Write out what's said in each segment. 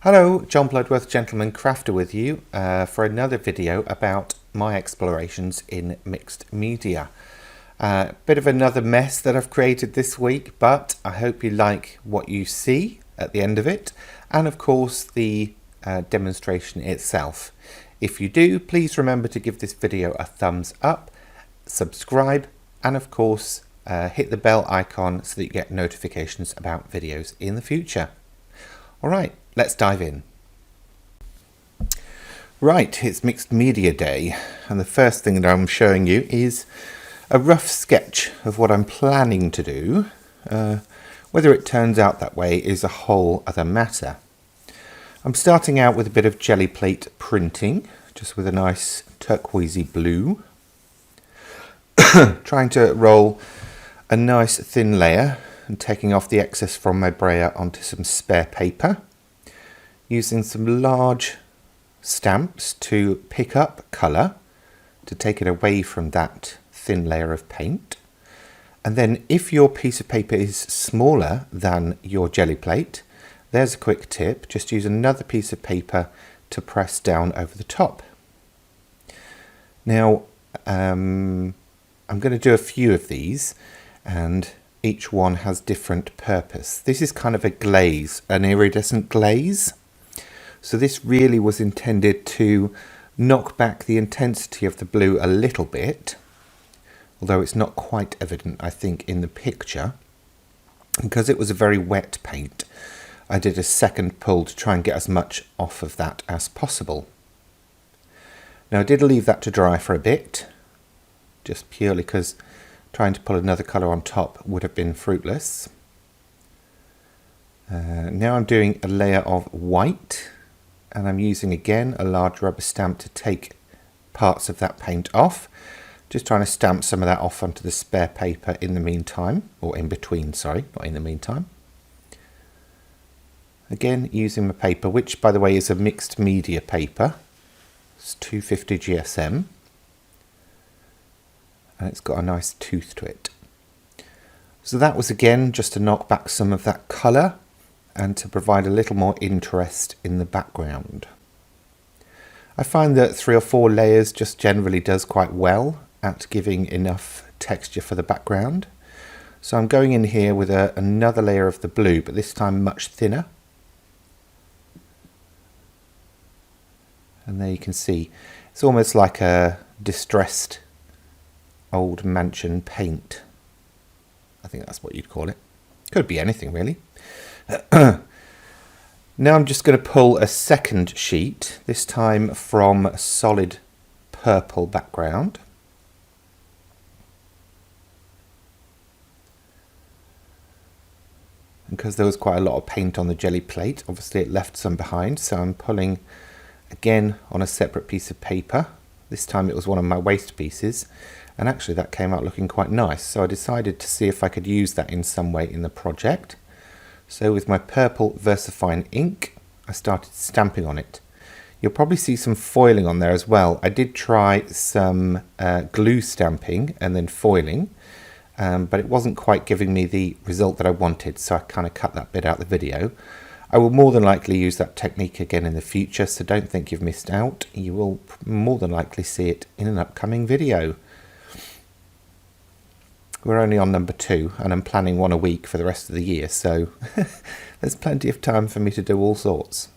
Hello, John Bloodworth, Gentleman Crafter with you for another video about my explorations in mixed media. Bit of another mess that I've created this week, but I hope you like what you see at the end of it, and of course the demonstration itself. If you do, please remember to give this video a thumbs up, subscribe, and of course hit the bell icon so that you get notifications about videos in the future. Alright, let's dive in. Right, it's Mixed Media Day, and the first thing that I'm showing you is a rough sketch of what I'm planning to do. Whether it turns out that way is a whole other matter. I'm starting out with a bit of jelly plate printing, just with a nice turquoisey blue. Trying to roll a nice thin layer and taking off the excess from my brayer onto some spare paper, using some large stamps to pick up colour, to take it away from that thin layer of paint. And then if your piece of paper is smaller than your jelly plate, there's a quick tip: just use another piece of paper to press down over the top. Now I'm going to do a few of these, and each one has different purpose. This is kind of a glaze, an iridescent glaze. So this really was intended to knock back the intensity of the blue a little bit, although it's not quite evident, I think, in the picture. Because it was a very wet paint, I did a second pull to try and get as much off of that as possible. Now I did leave that to dry for a bit, just purely because trying to pull another colour on top would have been fruitless. Now I'm doing a layer of white, and I'm using again a large rubber stamp to take parts of that paint off. Just trying to stamp some of that off onto the spare paper in the meantime, or in between, sorry, not in the meantime. Again, using my paper, which by the way is a mixed media paper. It's 250 GSM. And it's got a nice tooth to it. So that was again just to knock back some of that colour and to provide a little more interest in the background. I find that 3 or 4 layers just generally does quite well at giving enough texture for the background. So I'm going in here with another layer of the blue, but this time much thinner. And there you can see it's almost like a distressed old mansion paint. I think that's what you'd call it. Could be anything really. Now I'm just going to pull a second sheet, this time from a solid purple background. And because there was quite a lot of paint on the jelly plate, obviously it left some behind, so I'm pulling again on a separate piece of paper. This time it was one of my waste pieces, and actually that came out looking quite nice, so I decided to see if I could use that in some way in the project. So with my purple VersaFine ink, I started stamping on it. You'll probably see some foiling on there as well. I did try some glue stamping and then foiling, but it wasn't quite giving me the result that I wanted, so I kind of cut that bit out of the video. I will more than likely use that technique again in the future, so don't think you've missed out. You will more than likely see it in an upcoming video. We're only on number 2, and I'm planning one a week for the rest of the year, so there's plenty of time for me to do all sorts.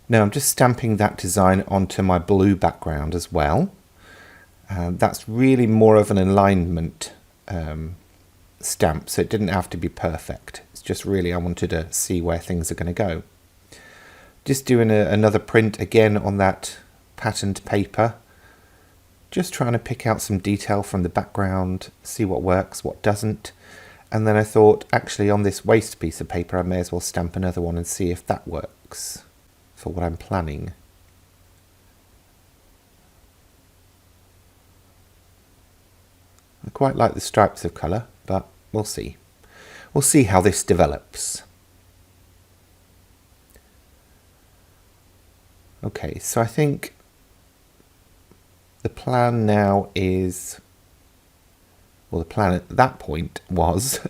Now I'm just stamping that design onto my blue background as well. That's really more of an alignment stamp, so it didn't have to be perfect. It's just really I wanted to see where things are going to go. Just doing another print again on that patterned paper. Just trying to pick out some detail from the background, see what works, what doesn't. And then I thought, actually on this waste piece of paper I may as well stamp another one and see if that works for what I'm planning. I quite like the stripes of colour, but we'll see. We'll see how this develops. Okay, so I think the plan now is, well, the plan at that point was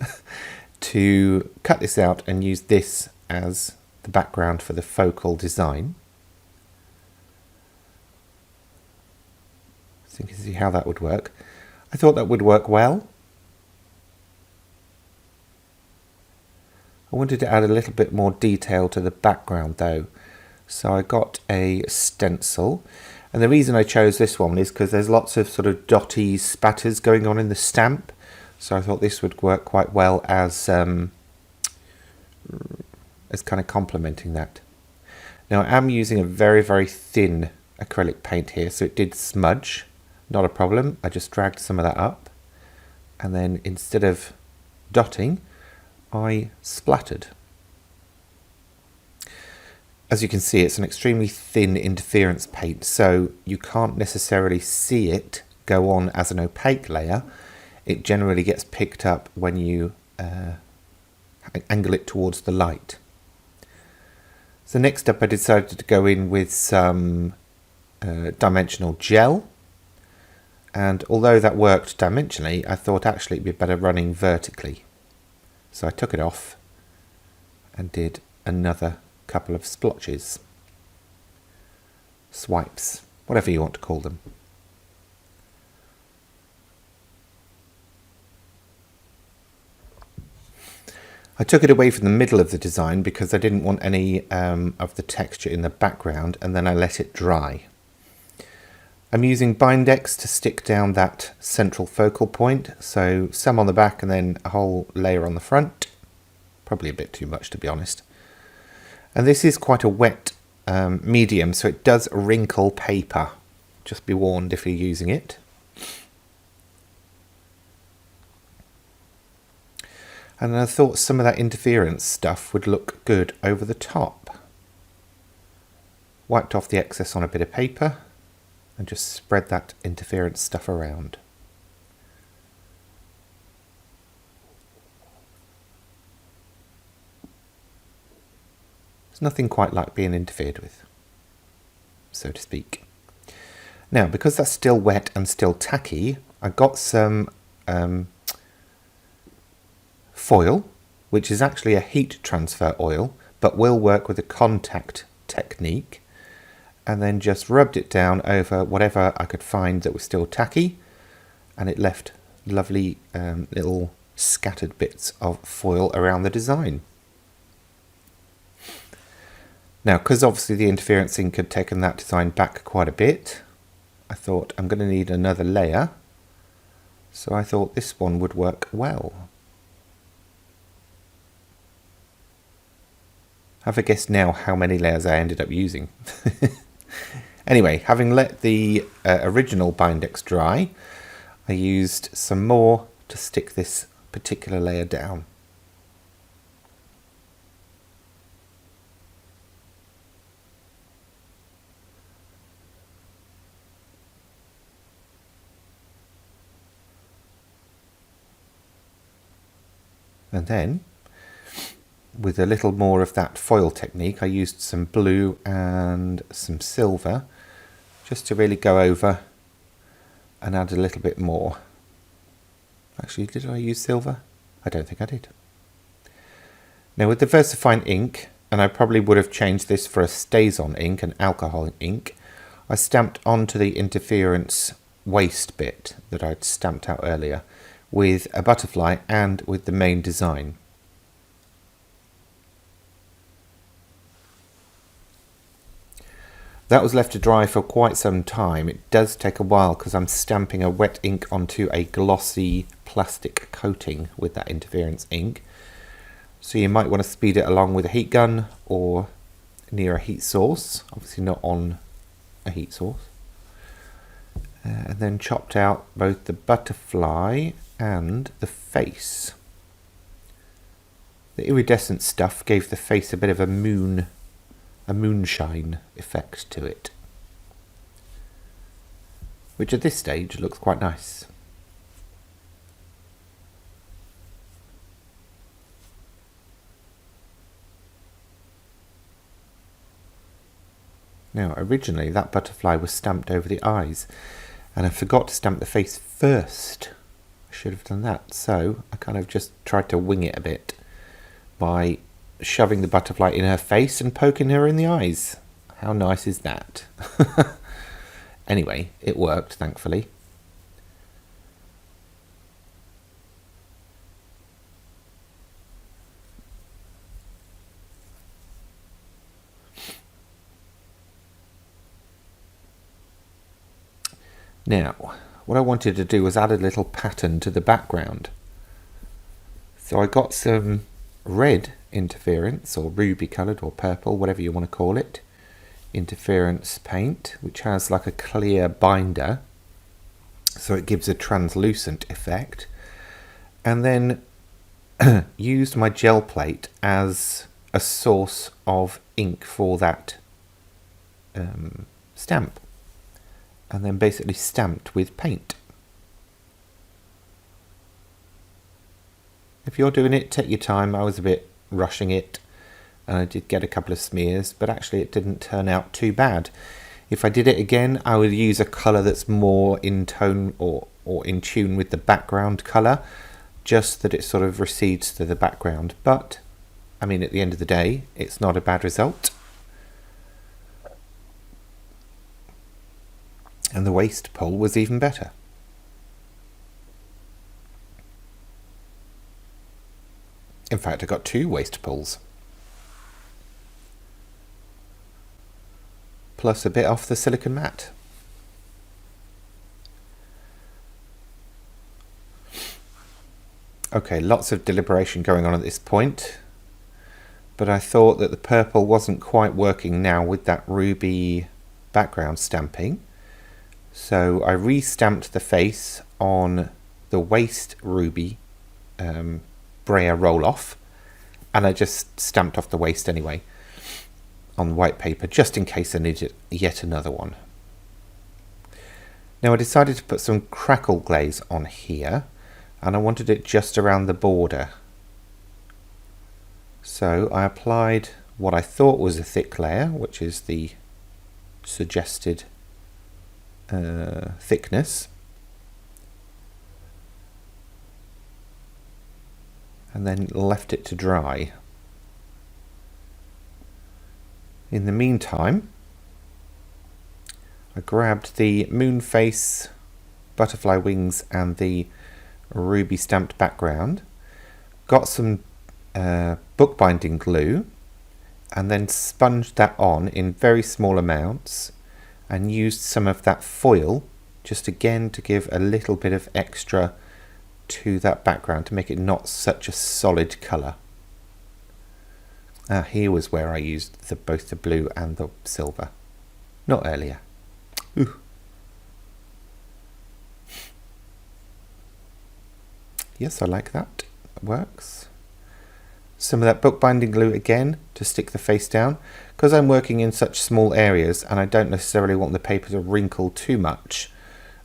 to cut this out and use this as the background for the focal design. So you can see how that would work. I thought that would work well. I wanted to add a little bit more detail to the background though. So I got a stencil, and the reason I chose this one is because there's lots of sort of dotty spatters going on in the stamp. So I thought this would work quite well as kind of complementing that. Now I am using a very, very thin acrylic paint here, so it did smudge. Not a problem. I just dragged some of that up, and then instead of dotting, I splattered. As you can see, it's an extremely thin interference paint, so you can't necessarily see it go on as an opaque layer. It generally gets picked up when you angle it towards the light. So next up I decided to go in with some dimensional gel, and although that worked dimensionally, I thought actually it'd be better running vertically. So I took it off and did another couple of splotches, swipes, whatever you want to call them. I took it away from the middle of the design because I didn't want any of the texture in the background, and then I let it dry. I'm using Bindex to stick down that central focal point, so some on the back and then a whole layer on the front. Probably a bit too much, to be honest. And this is quite a wet medium, so it does wrinkle paper. Just be warned if you're using it. And I thought some of that interference stuff would look good over the top. Wiped off the excess on a bit of paper and just spread that interference stuff around. There's nothing quite like being interfered with, so to speak. Now, because that's still wet and still tacky, I got some foil, which is actually a heat transfer oil, but will work with a contact technique, and then just rubbed it down over whatever I could find that was still tacky, and it left lovely little scattered bits of foil around the design. Now, because obviously the interference ink had taken that design back quite a bit, I thought I'm going to need another layer, so I thought this one would work well. Have a guess now how many layers I ended up using. Anyway, having let the original Bindex dry, I used some more to stick this particular layer down. And then, with a little more of that foil technique, I used some blue and some silver just to really go over and add a little bit more. Actually, did I use silver? I don't think I did. Now with the VersaFine ink, and I probably would have changed this for a StazOn ink, an alcohol ink, I stamped onto the interference waste bit that I'd stamped out earlier with a butterfly and with the main design. That was left to dry for quite some time. It does take a while because I'm stamping a wet ink onto a glossy plastic coating with that interference ink. So you might want to speed it along with a heat gun or near a heat source, obviously not on a heat source. And then chopped out both the butterfly and the face. The iridescent stuff gave the face a bit of a moonshine effect to it, which at this stage looks quite nice. Now originally that butterfly was stamped over the eyes, and I forgot to stamp the face first. I should have done that, so I kind of just tried to wing it a bit by shoving the butterfly in her face and poking her in the eyes. How nice is that? Anyway, it worked, thankfully. Now, what I wanted to do was add a little pattern to the background. So I got some red interference, or ruby coloured, or purple, whatever you want to call it, interference paint, which has like a clear binder, so it gives a translucent effect, and then used my gel plate as a source of ink for that stamp, and then basically stamped with paint. If you're doing it, take your time. I was a bit rushing it, and I did get a couple of smears, but actually it didn't turn out too bad. If I did it again, I would use a colour that's more in tone or in tune with the background colour, just that it sort of recedes to the background. But, I mean, at the end of the day, it's not a bad result. And the waste pull was even better. In fact, I got 2 waste pulls. Plus a bit off the silicone mat. Okay, lots of deliberation going on at this point, but I thought that the purple wasn't quite working now with that ruby background stamping. So I re-stamped the face on the waste ruby brayer roll-off, and I just stamped off the waste anyway on white paper, just in case I needed yet another one. Now I decided to put some Crackle Glaze on here, and I wanted it just around the border. So I applied what I thought was a thick layer, which is the suggested thickness, and then left it to dry. In the meantime, I grabbed the moon face, butterfly wings, and the ruby stamped background, got some bookbinding glue, and then sponged that on in very small amounts, and used some of that foil just again to give a little bit of extra to that background to make it not such a solid colour. Here was where I used both the blue and the silver, not earlier. Ooh. Yes, I like that. It works. Some of that bookbinding glue again to stick the face down, because I'm working in such small areas and I don't necessarily want the paper to wrinkle too much.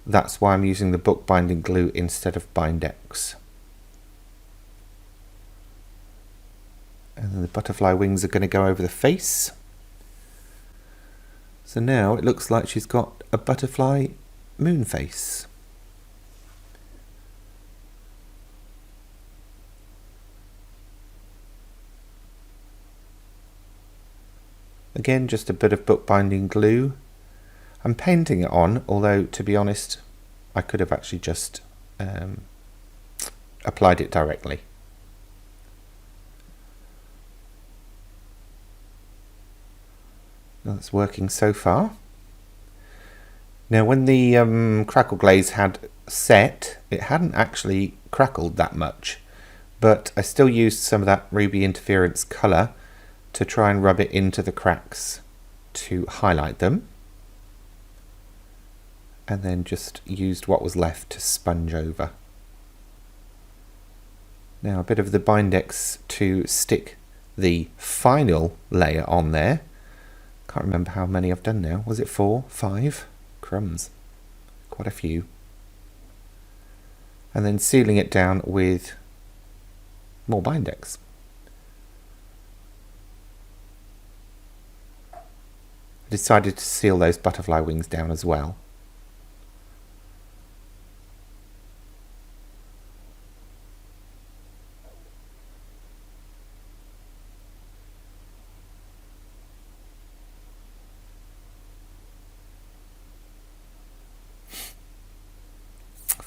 That's why I'm using the bookbinding glue instead of Bindex. And then the butterfly wings are going to go over the face. So now it looks like she's got a butterfly moon face. Again, just a bit of bookbinding glue. I'm painting it on, although to be honest, I could have actually just applied it directly. That's working so far. Now when the Crackle Glaze had set, it hadn't actually crackled that much, but I still used some of that ruby interference colour to try and rub it into the cracks to highlight them, and then just used what was left to sponge over. Now a bit of the Bindex to stick the final layer on there. Can't remember how many I've done now. Was it 4? 5? Crumbs. Quite a few. And then sealing it down with more Bindex. I decided to seal those butterfly wings down as well.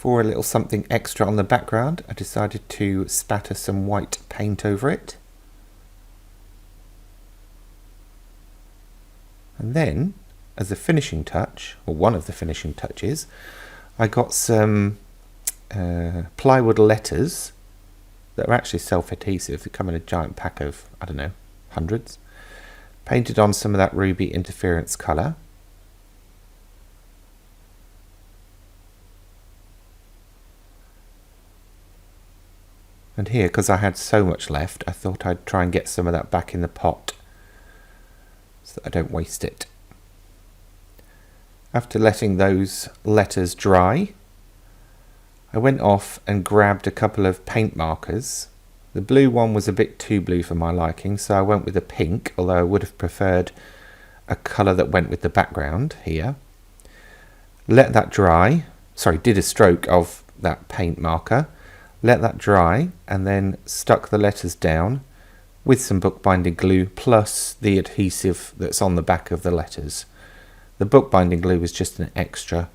For a little something extra on the background, I decided to spatter some white paint over it. And then, as a finishing touch, or one of the finishing touches, I got some plywood letters that are actually self-adhesive. They come in a giant pack of, I don't know, hundreds. Painted on some of that ruby interference colour. And here, because I had so much left, I thought I'd try and get some of that back in the pot so that I don't waste it. After letting those letters dry, I went off and grabbed a couple of paint markers. The blue one was a bit too blue for my liking, so I went with a pink, although I would have preferred a colour that went with the background here. Let that dry, did a stroke of that paint marker, let that dry, and then stuck the letters down with some bookbinding glue plus the adhesive that's on the back of the letters. The bookbinding glue was just an extra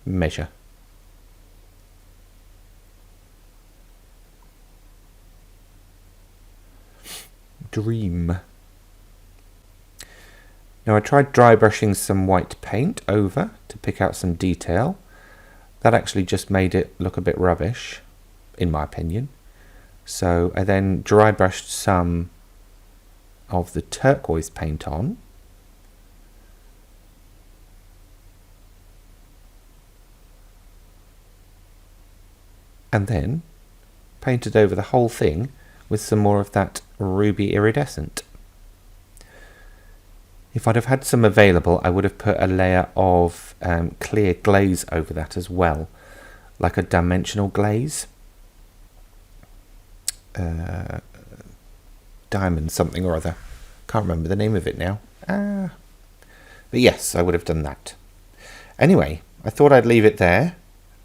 measure. Dream. Now I tried dry brushing some white paint over to pick out some detail. That actually just made it look a bit rubbish, in my opinion. So I then dry brushed some of the turquoise paint on. And then painted over the whole thing with some more of that ruby iridescent. If I'd have had some available, I would have put a layer of clear glaze over that as well, like a dimensional glaze. Diamond something or other. Can't remember the name of it now. But yes, I would have done that. Anyway, I thought I'd leave it there,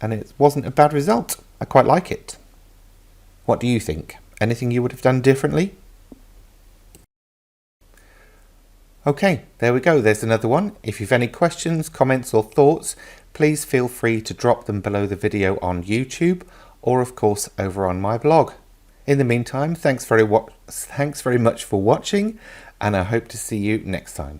and it wasn't a bad result. I quite like it. What do you think? Anything you would have done differently? Okay, there we go. There's another one. If you've any questions, comments or thoughts, please feel free to drop them below the video on YouTube or of course over on my blog. In the meantime, thanks very much for watching, and I hope to see you next time.